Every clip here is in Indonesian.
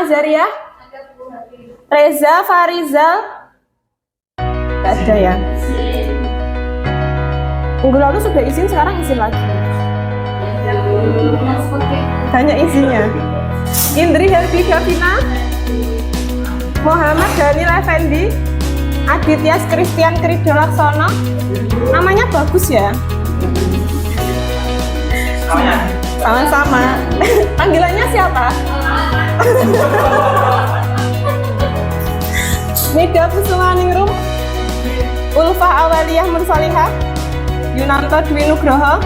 Azaria, Reza, Farizal, nggak ada ya. Minggu lalu sudah izin, sekarang izin lagi. Banyak izinnya. Indri Helvi Gavina, Muhammad Daniel Effendi, Aditya Christian Krido Laksono. Namanya bagus ya. Sama-sama. Panggilannya siapa? Nida Kusumaningrum, Ulfa Awaliyah Mursalihah, Yunanto Dwi Nugroho,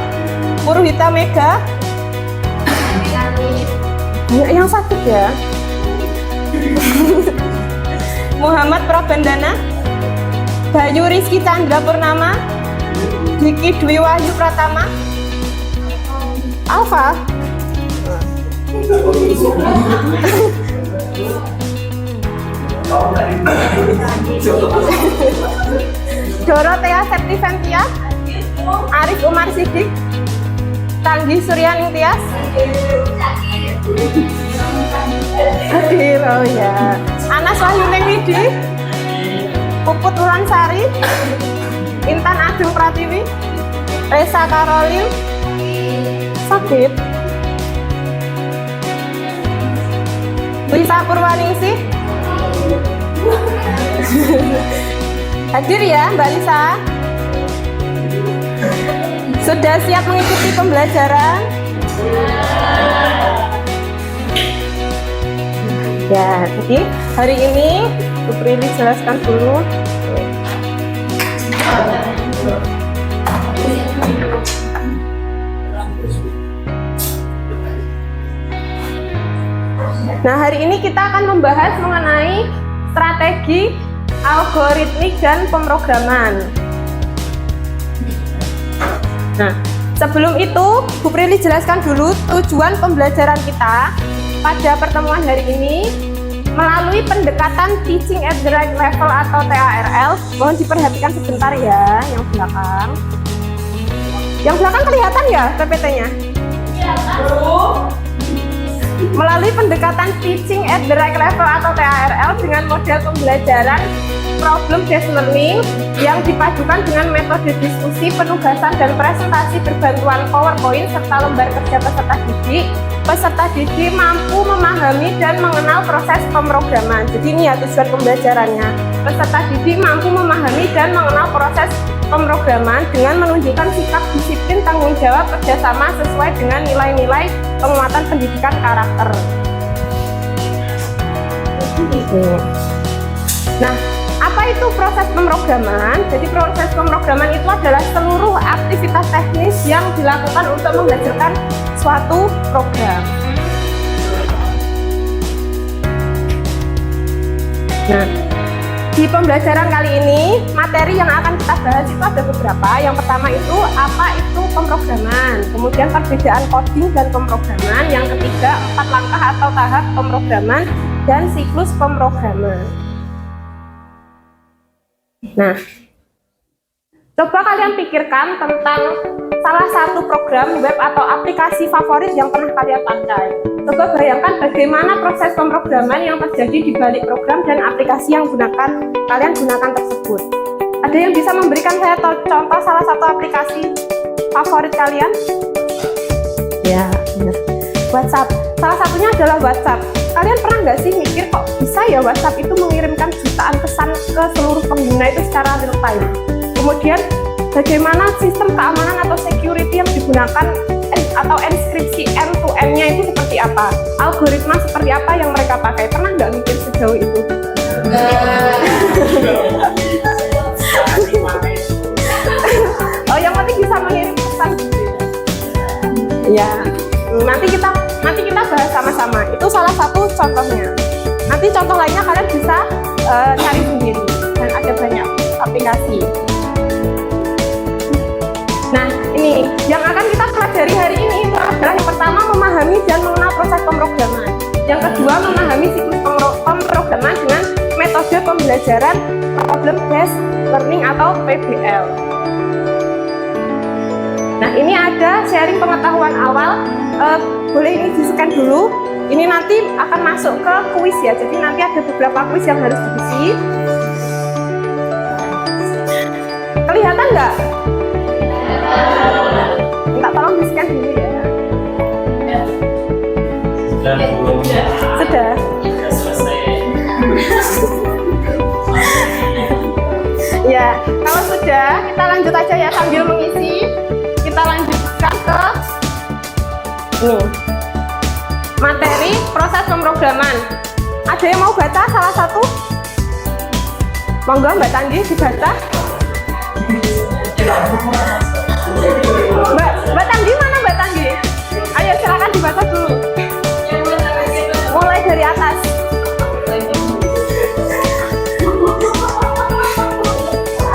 Purwita Mega. Banyak yang sakit ya. Muhammad Prabandana, Bayu Rizky Chandra Purnama, Diki Dwi Wahyu Pratama, Alfa. Dorothea Septiventia, Arif Umar Sidik, Tanggi Suryaning Tias, Hadir, oh ya, Anas Wahyuning Widi, Puput Wulansari, Intan Ageng Pratiwi, Reza Karolin. Sakit. Lisa Purwaningsih. Hadir ya Mbak Lisa. Sudah siap mengikuti pembelajaran? Ya, jadi hari ini Bu Prilly jelaskan dulu. Nah, hari ini kita akan membahas mengenai strategi algoritmik dan pemrograman. Nah, sebelum itu, Bu Prilly jelaskan dulu tujuan pembelajaran kita pada pertemuan hari ini melalui pendekatan Teaching at the Right Level atau TARL. Mohon diperhatikan sebentar ya, yang belakang. Yang belakang kelihatan ya PPT-nya? Iya, melalui pendekatan Teaching at the Right Level atau TARL dengan model pembelajaran Problem Based Learning yang dipadukan dengan metode diskusi, penugasan, dan presentasi berbantuan PowerPoint serta lembar kerja peserta didik mampu memahami dan mengenal proses pemrograman. Jadi ini ya tujuan pembelajarannya. Peserta didik mampu memahami dan mengenal proses pemrograman dengan menunjukkan sikap disiplin, tanggung jawab, kerjasama sesuai dengan nilai-nilai penguatan pendidikan karakter. Nah, apa itu proses pemrograman? Jadi proses pemrograman itu adalah seluruh aktivitas teknis yang dilakukan untuk menghasilkan suatu program. Nah, di pembelajaran kali ini, materi yang akan kita bahas itu ada beberapa. Yang pertama itu, apa itu pemrograman. Kemudian perbedaan coding dan pemrograman. Yang ketiga, 4 langkah atau tahap pemrograman dan siklus pemrograman. Nah, coba kalian pikirkan tentang salah satu program web atau aplikasi favorit yang pernah kalian pakai. Coba bayangkan bagaimana proses pemrograman yang terjadi di balik program dan aplikasi yang kalian gunakan tersebut. Ada yang bisa memberikan saya contoh salah satu aplikasi favorit kalian? Ya, benar. WhatsApp. Salah satunya adalah WhatsApp. Kalian pernah nggak sih mikir kok bisa ya WhatsApp itu mengirimkan jutaan pesan ke seluruh pengguna itu secara real time? Kemudian bagaimana sistem keamanan atau security yang digunakan atau enkripsi end-to-end-nya itu seperti apa? Algoritma seperti apa yang mereka pakai? Pernah nggak mikir sejauh itu? Oh, yang penting bisa mengirim pesan. Ya, nanti kita bahas sama-sama. Itu salah satu contohnya. Nanti contoh lainnya kalian bisa cari sendiri dan ada banyak aplikasi. Nah, ini yang akan kita pelajari hari ini itu adalah yang pertama memahami dan mengenal proses pemrograman. Yang kedua memahami siklus pemrograman dengan metode pembelajaran Problem Based Learning atau PBL. Nah, ini ada sharing pengetahuan awal. Boleh ini di-scan dulu. Ini nanti akan masuk ke kuis ya, jadi nanti ada beberapa kuis yang harus diisi. Kelihatan nggak? Minta tolong di-scan dulu ya. Sudah. Ya, kalau sudah, kita lanjut aja ya sambil mengisi. Kita lanjutkan ke ini. Materi proses pemrograman. Ada yang mau baca salah satu? Monggo Mbak Tanggi dibaca. Mbak Tanggi mana Mbak Tanggi? Ayo silakan dibaca dulu. Mulai dari atas.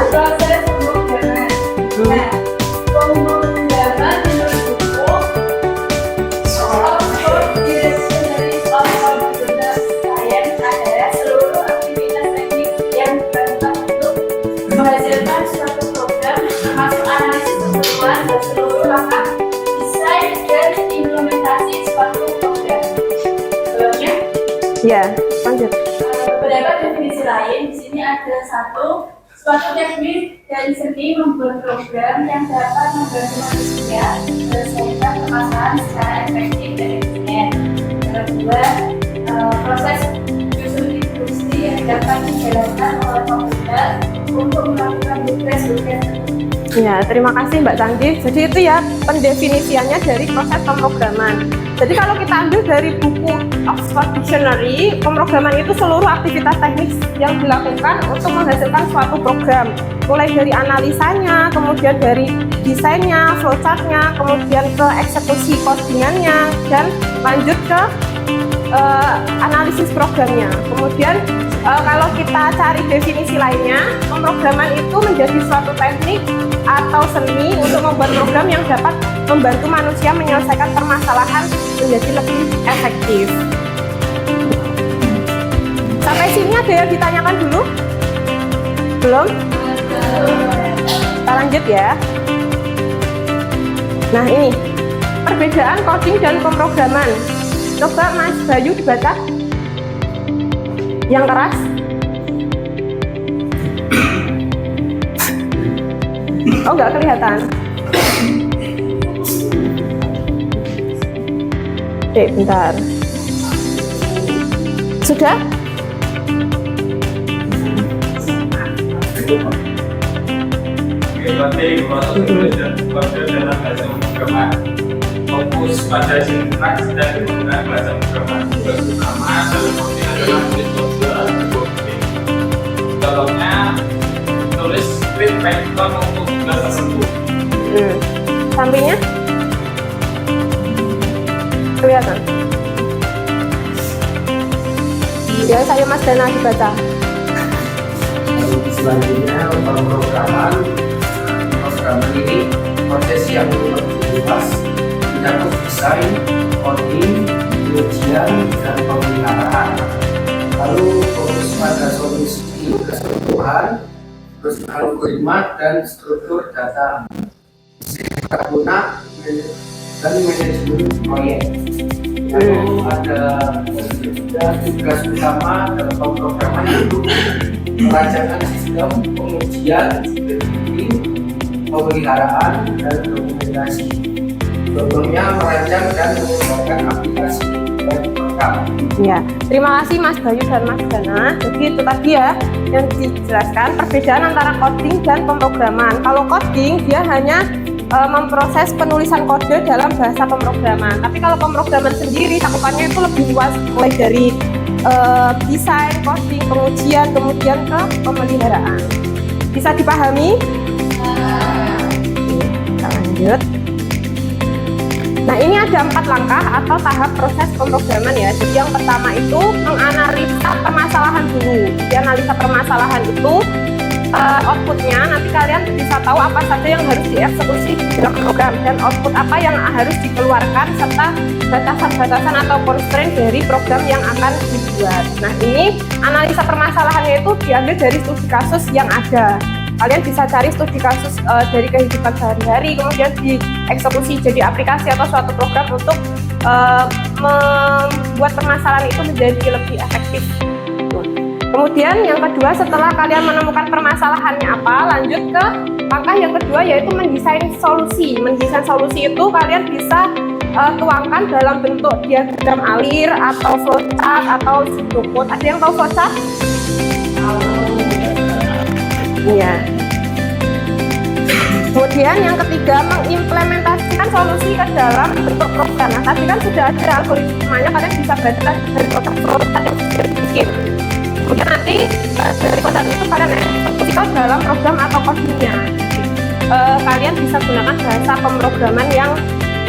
Proses pemrograman. Nah, pemrograman menurut buku output dari computer science adalah seluruh aktivitas teknis yang berguna untuk menghasilkan suatu program termasuk analisis keseluruhan dan seluruh langkah desain dan implementasi suatu program. Sebabnya, Ya, lanjut. beberapa definisi lain di sini ada suatu teknik dan seni membuat program yang dapat membantu manusia menyelesaikan permasalahan secara efektif dan efisien. Yang kedua, proses user instruksi yang dapat dijalankan oleh komputer untuk melakukan tugas tertentu. Ya, terima kasih Mbak Tanggi. Jadi itu ya pendefinisiannya dari proses pemrograman. Jadi kalau kita ambil dari buku Oxford Dictionary, pemrograman itu seluruh aktivitas teknis yang dilakukan untuk menghasilkan suatu program. Mulai dari analisanya, kemudian dari desainnya, flowchartnya, kemudian ke eksekusi codingannya, dan lanjut ke analisis programnya. Kemudian kalau kita cari definisi lainnya, pemrograman itu menjadi suatu teknik atau seni untuk membuat program yang dapat membantu manusia menyelesaikan permasalahan menjadi lebih efektif. Sampai sini ada yang ditanyakan dulu? Belum? Kita lanjut ya. Nah ini, perbedaan coding dan pemrograman. Coba Mas Bayu dibaca. Yang keras. Oh, nggak kelihatan. Oke, bentar. Sudah? Materi proses belajar kode dalam bahasa pemrograman fokus pada sintaks dan penggunaan bahasa pemrograman tugas utama dalam pembinaan menulis kode coding. Contohnya tulis script Python untuk tugas tersebut. Sampingnya kelihatan. Ya, saya Mas Dana dibaca. Selanjutnya pemrograman ini proses yang lebih luas, mencakup desain, coding, pengujian, dan pemeliharaan. Lalu fokus pada solusi keseluruhan, terus algoritma dan struktur data, guna dan manajemen proyek. Lalu ada tugas utama dalam pemrograman itu merancang sistem pengujian, pemeliharaan, dan dokumentasi. Problemnya merancang dan mengembangkan aplikasi dan program. Ya, terima kasih Mas Bayu dan Mas Dana. Jadi itu tadi ya yang dijelaskan perbedaan antara coding dan pemrograman. Kalau coding dia hanya memproses penulisan kode dalam bahasa pemrograman. Tapi kalau pemrograman sendiri cakupannya itu lebih luas, mulai dari desain, coding, pengujian, kemudian ke pemeliharaan. Bisa dipahami? Kita lanjut. Nah, ini ada 4 langkah atau tahap proses pemrograman ya. Jadi yang pertama itu menganalisa permasalahan dulu. Jadi analisa permasalahan itu outputnya nanti kalian bisa tahu apa saja yang harus dieksekusi dalam program dan output apa yang harus dikeluarkan serta batasan-batasan atau constraint dari program yang akan dibuat. Nah, ini analisa permasalahannya itu diambil dari studi kasus yang ada. kalian bisa cari studi kasus dari kehidupan sehari-hari, kemudian dieksekusi jadi aplikasi atau suatu program untuk membuat permasalahan itu menjadi lebih efektif. Kemudian yang kedua, setelah kalian menemukan permasalahannya apa, lanjut ke langkah yang kedua, yaitu mendesain solusi. Mendesain solusi itu kalian bisa tuangkan dalam bentuk diagram alir atau flowchart atau pseudocode. Ada yang tahu flowchart? Iya. Kemudian yang ketiga, mengimplementasikan solusi ke dalam bentuk program. Nah, tadi kan sudah ada algoritmanya, kalian bisa baca dari kotak flowchart yang sudah dibikin. Kemudian nanti dari kotak itu kalian eksekusikan dalam program atau codingnya. Kalian bisa gunakan bahasa pemrograman yang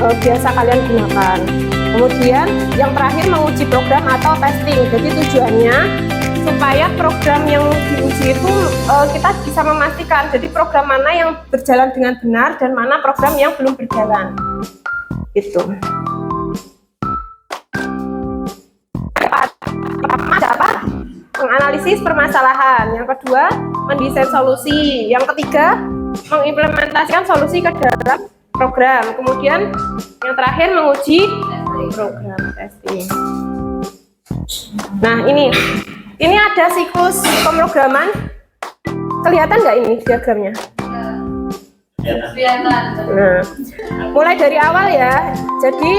biasa kalian gunakan. Kemudian yang terakhir, menguji program atau testing. Jadi tujuannya supaya program yang diuji itu kita bisa memastikan jadi program mana yang berjalan dengan benar dan mana program yang belum berjalan. Gitu. Pertama ada apa? Menganalisis permasalahan. Yang kedua, mendesain solusi. Yang ketiga, mengimplementasikan solusi ke dalam program. Kemudian yang terakhir, menguji program testing. Nah, ini ada siklus pemrograman. Kelihatan nggak ini diagramnya? Kelihatan. Nah, mulai dari awal ya. Jadi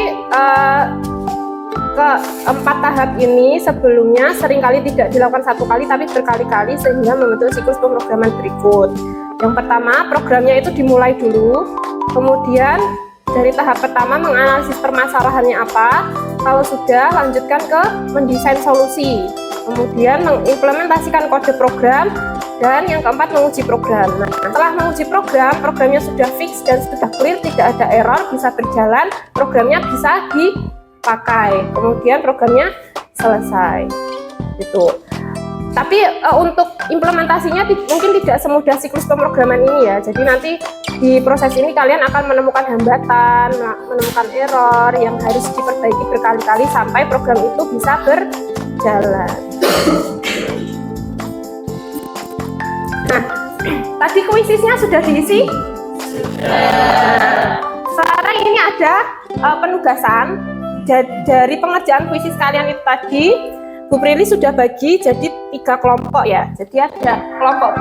keempat tahap ini sebelumnya seringkali tidak dilakukan satu kali tapi berkali-kali sehingga membentuk siklus pemrograman berikut. Yang pertama, programnya itu dimulai dulu, kemudian dari tahap pertama menganalisis permasalahannya apa, kalau sudah lanjutkan ke mendesain solusi, kemudian mengimplementasikan kode program, dan yang keempat menguji program. Nah, setelah menguji program, programnya sudah fix dan sudah clear, tidak ada error, bisa berjalan, programnya bisa dipakai, kemudian programnya selesai gitu. Tapi untuk implementasinya mungkin tidak semudah siklus pemrograman ini ya. Jadi nanti di proses ini kalian akan menemukan hambatan, menemukan error yang harus diperbaiki berkali-kali sampai program itu bisa berjalan. Nah, tadi kuisisnya sudah diisi? Sekarang ini ada penugasan dari pengerjaan kuisis kalian itu tadi. Bu Prilly sudah bagi jadi 3 kelompok ya. Jadi ada kelompok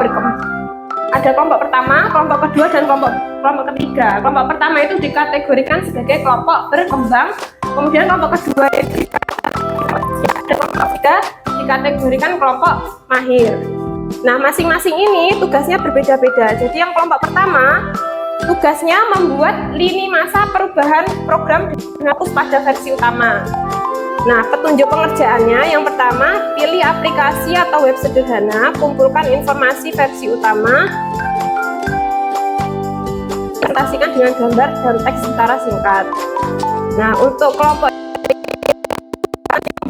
ada kelompok pertama, kelompok kedua, dan kelompok ketiga. Kelompok pertama itu dikategorikan sebagai kelompok berkembang. Kemudian kelompok kedua itu ada kelompok ketiga dikategorikan kelompok mahir. Nah, masing-masing ini tugasnya berbeda-beda. Jadi yang kelompok pertama tugasnya membuat lini masa perubahan program dihapus pada versi utama. Nah, petunjuk pengerjaannya yang pertama, pilih aplikasi atau web sederhana, kumpulkan informasi versi utama, presentasikan dengan gambar dan teks secara singkat. Nah, untuk kelompok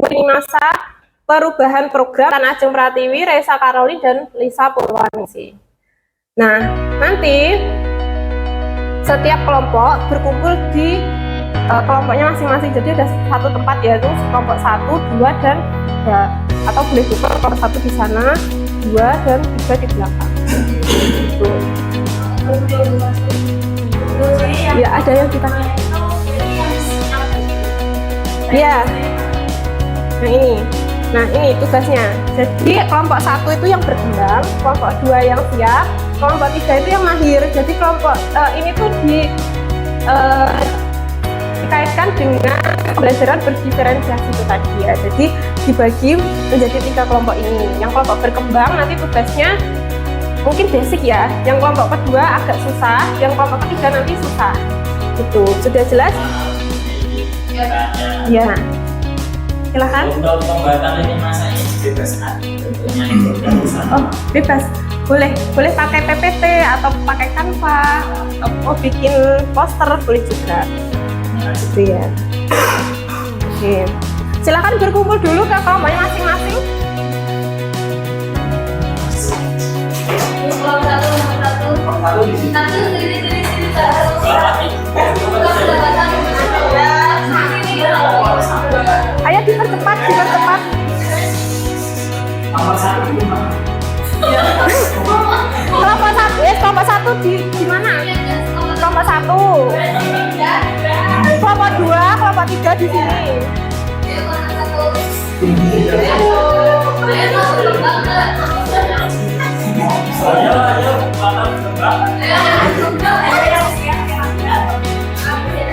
ini masa perubahan program dan Ajeng Pratiwi, Reza Karoli, dan Lisa Purwaningsi. Nah, nanti setiap kelompok berkumpul di kelompoknya masing-masing, jadi ada satu tempat yaitu kelompok 1, 2, dan 3, atau boleh juga kelompok 1 di sana, 2 dan 3 di belakang. Ya, ada yang kita ya. Nah ini tugasnya. Jadi kelompok 1 itu yang berkembang, kelompok 2 yang siap, kelompok 3 itu yang mahir. Jadi kelompok ini tuh dikaitkan dengan pembelajaran berdiferensiasi itu tadi ya. Jadi dibagi menjadi 3 kelompok ini. Yang kelompok berkembang nanti tugasnya mungkin basic ya. Yang kelompok kedua agak susah, yang kelompok ketiga nanti susah. Gitu. Sudah jelas? Ya. Silakan. Untuk pembuatan ini masa ini bebas kan? Tentunya Oh, bebas. Boleh pakai PPT atau pakai Canva atau bikin poster boleh juga. Gitu ya. Oke. Silakan berkumpul dulu ke kelompoknya masing-masing. Ayo dipercepat. Nomor 1 Kelompok 1 satu di mana? Kelompok 1. Kelompok 2, kelompok 3 di sini. Ayo, makan berkembang.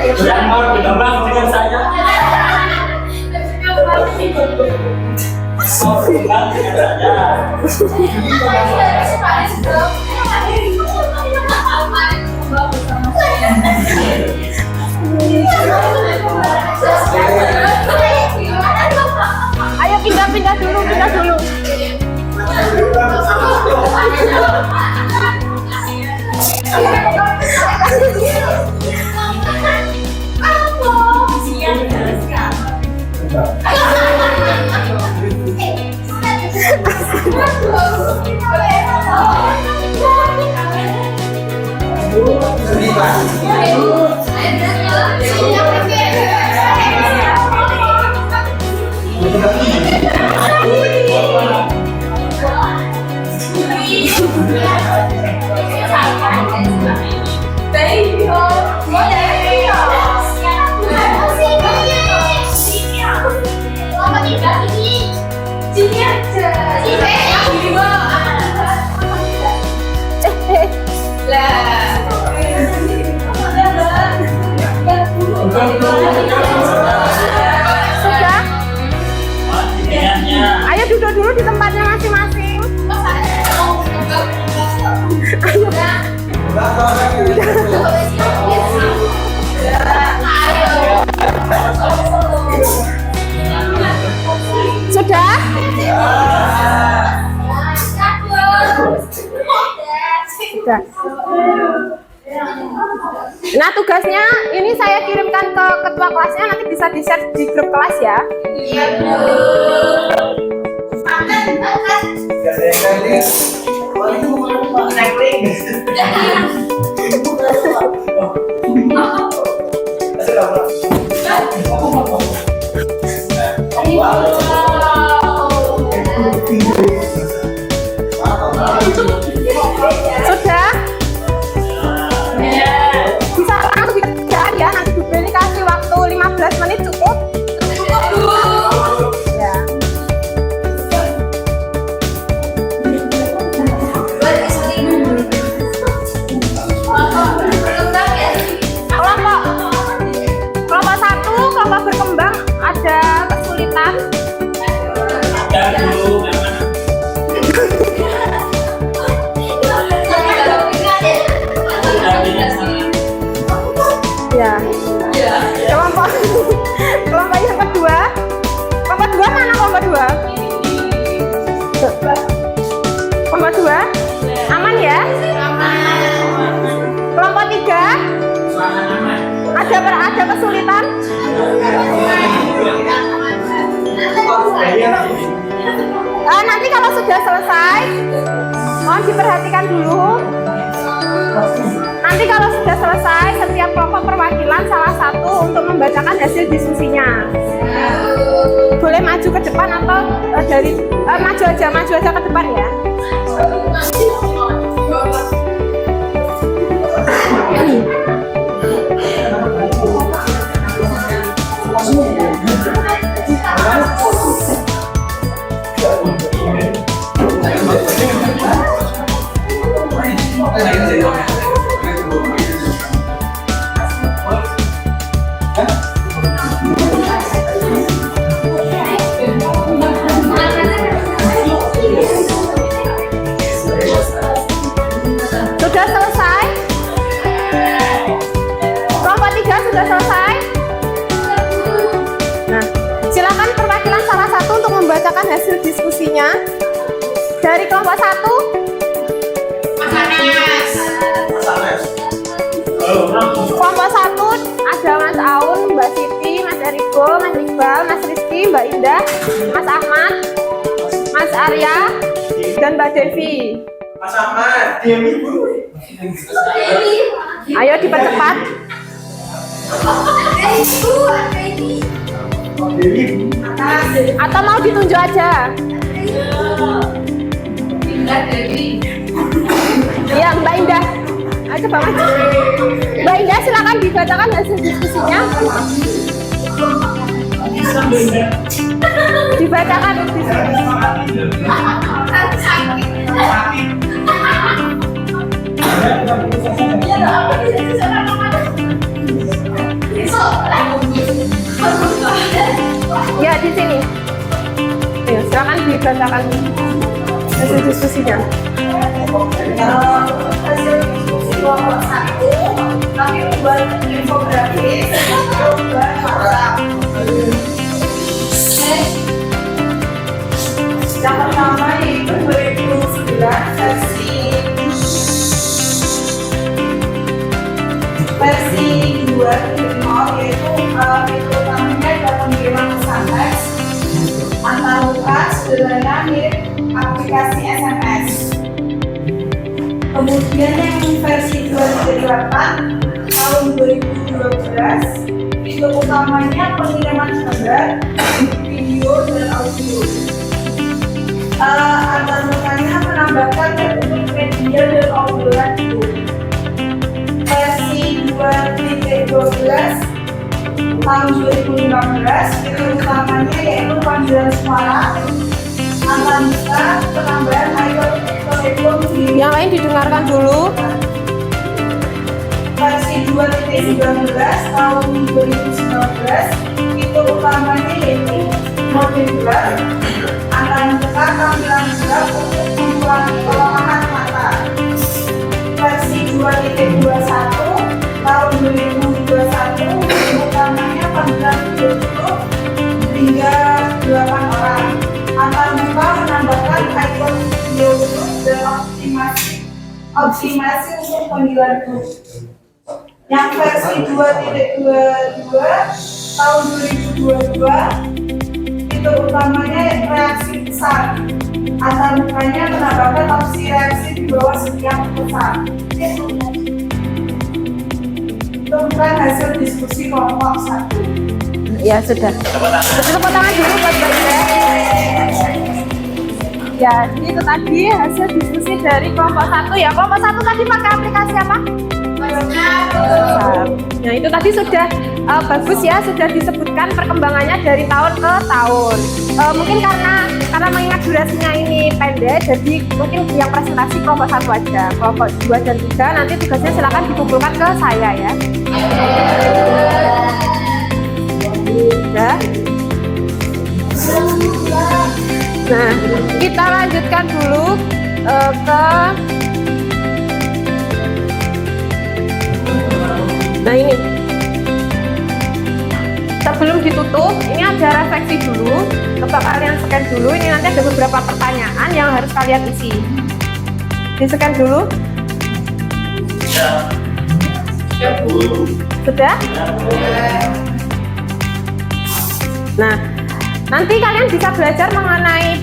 Yang mau berkembang dengan saya. Mau berkembang dengan Ayo pindah dulu. Sudah? Ayo duduk dulu di tempatnya masing-masing. Sudah? Sudah. Nah, tugasnya ini saya kirimkan ke ketua kelasnya, nanti bisa di-share di grup kelas ya. Iya, Bu. Sudah? Bisa langsung dikerjakan ya, nanti Bu Beli kasih waktu 15 menit cukup? Ya. Kelompok 1, kelompok berkembang ada kesulitan. Ya. Kelompok yang kedua. Kelompok 2 mana kelompok 2? Kelompok 2? Aman ya? Kelompok 3? Ada kesulitan? Nanti kalau sudah selesai, mohon diperhatikan dulu. Nanti kalau sudah selesai, setiap kelompok perwakilan salah satu untuk membacakan hasil diskusinya. Boleh maju ke depan atau maju aja ke depan ya. Sudah selesai? Kelompok 3 sudah selesai? Nah, silakan perwakilan salah satu untuk membacakan hasil diskusinya. Dari kelompok 1? Kelompok 1 ada Mas Aun, Mbak Siti, Mas Eriko, Mas Iqbal, Mas Rizky, Mbak Indah, Mas Ahmad, Mas Arya, dan Mbak Devi. Mas Ahmad, Dewi Bu. Ayo dipercepat. Atau mau ditunjuk aja? Iya, Mbak Indah. Ayo coba maju. Mbak Indah silakan dibacakan hasil diskusinya. Dibacakan ya di sini. Ya, silakan dibacakan hasil diskusinya. Hasil diskusi kelompok 1 kami membuat infografis program WhatsApp. Yang pertama yaitu 2009 versi 2.0 yaitu metode utamanya adalah pengiriman pesan teks antar muka sederhana mirip aplikasi SMS. Kemudian yang versi 2.8 tahun 2012 itu utamanya pengiriman gambar, video dan audio. Antar mukanya menambahkan bentuk media dan audio radio. Versi 2.12 tahun 2015 itu utamanya yaitu panggilan suara, antar muka, penambahan icon telepon di Yang lain didengarkan dulu. versi 2.19 tahun 2019 itu utamanya yaitu mode gelap, antar muka, tampilan gelap untuk mengurangi kelelahan mata. Versi 2.21 tahun 2021 utamanya panggilan video hingga 8 orang. Antar muka menambahkan icon video dan optimasi untuk panggilan grup. Yang versi 2.22 tahun 2022 itu utamanya reaksi pesan. Antar mukanya menambahkan opsi reaksi di bawah setiap pesan. Itu bukan hasil diskusi kelompok 1. Ya sudah. Tepuk tangan dulu buat Mbak Indah. Ya, itu tadi hasil diskusi dari kelompok 1 ya. Kelompok 1 tadi pakai aplikasi apa? WhatsApp. Nah, itu tadi sudah bagus ya, sudah disebutkan perkembangannya dari tahun ke tahun. Mungkin karena mengingat durasinya ini pendek, jadi mungkin yang presentasi kelompok 1 aja. Kelompok 2 dan 3 nanti tugasnya silakan dikumpulkan ke saya ya. Sudah. Nah, kita lanjutkan dulu ke nah ini. Sebelum ditutup, ini ada refleksi dulu. Coba kalian scan dulu. Ini nanti ada beberapa pertanyaan yang harus kalian isi. Di-scan dulu. Sudah? Nah, nanti kalian bisa belajar mengenai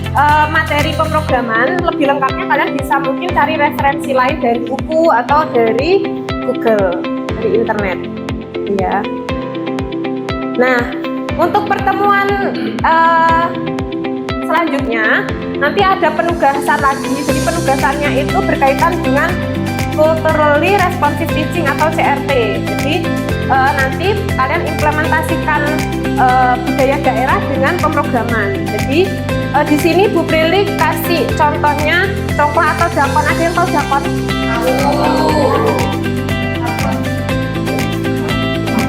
materi pemrograman. Lebih lengkapnya kalian bisa mungkin cari referensi lain dari buku atau dari Google, dari internet. Ya. Nah, untuk pertemuan selanjutnya nanti ada penugasan lagi. Jadi penugasannya itu berkaitan dengan Culturally Responsive Teaching atau CRT. Jadi nanti kalian implementasikan budaya daerah dengan pemrograman. Jadi di sini Bu Prilly kasih contohnya coklat atau dakon. Ada yang tahu dakon?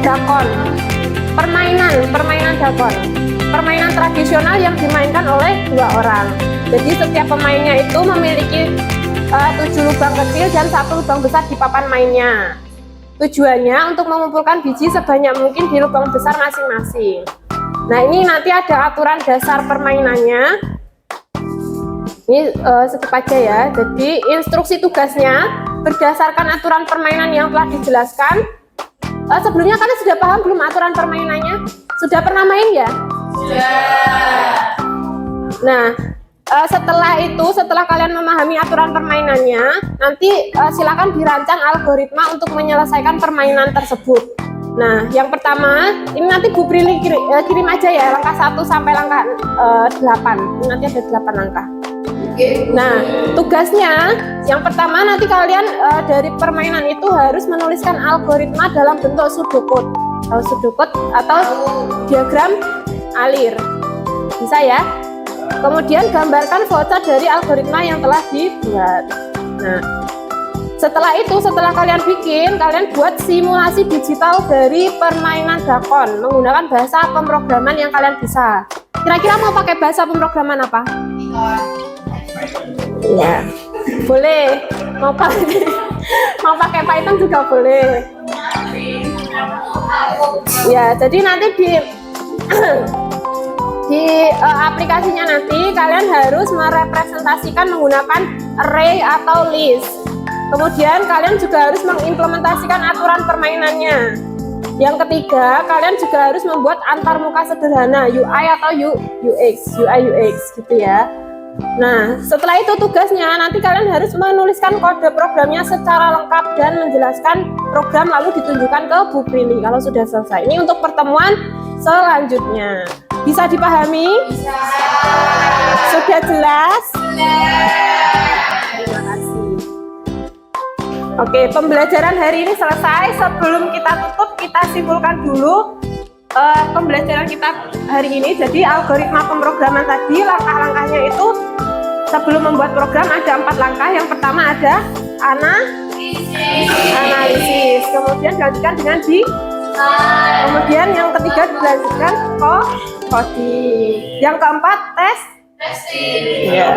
Dakon, permainan dakon, permainan tradisional yang dimainkan oleh 2 orang. Jadi setiap pemainnya itu memiliki 7 lubang kecil dan 1 lubang besar di papan mainnya. Tujuannya untuk mengumpulkan biji sebanyak mungkin di lubang besar masing-masing. Nah, ini nanti ada aturan dasar permainannya. Ini skip aja ya. Jadi instruksi tugasnya berdasarkan aturan permainan yang telah dijelaskan. Sebelumnya kalian sudah paham belum aturan permainannya? Sudah pernah main ya? Sudah. Nah, setelah kalian memahami aturan permainannya, nanti silakan dirancang algoritma untuk menyelesaikan permainan tersebut. Nah, yang pertama, ini nanti Bu Prilly kirim aja ya, langkah 1 sampai langkah 8. Ini nanti ada 8 langkah. Nah, tugasnya yang pertama nanti kalian dari permainan itu harus menuliskan algoritma dalam bentuk pseudocode. Tahu pseudocode atau diagram alir. Bisa ya? Kemudian gambarkan voucher dari algoritma yang telah dibuat. Nah, setelah kalian bikin, kalian buat simulasi digital dari permainan Dakon menggunakan bahasa pemrograman yang kalian bisa. Kira-kira mau pakai bahasa pemrograman apa? Ya, boleh. Mau pakai Python juga boleh. Ya, jadi nanti di aplikasinya nanti kalian harus merepresentasikan menggunakan array atau list. Kemudian kalian juga harus mengimplementasikan aturan permainannya. Yang ketiga, kalian juga harus membuat antarmuka sederhana UI atau UI/UX gitu ya. Nah, setelah itu tugasnya nanti kalian harus menuliskan kode programnya secara lengkap dan menjelaskan program lalu ditunjukkan ke Bu Prilly kalau sudah selesai. Ini untuk pertemuan selanjutnya. Bisa dipahami? Bisa. Sudah jelas? Terima kasih. Oke, pembelajaran hari ini selesai. Sebelum kita tutup, kita simpulkan dulu pembelajaran kita hari ini. Jadi algoritma pemrograman tadi, langkah-langkahnya itu sebelum membuat program ada 4 langkah. Yang pertama ada analisis, kemudian dilanjutkan dengan kemudian yang ketiga dilanjutkan coding, yang keempat testing. Ya.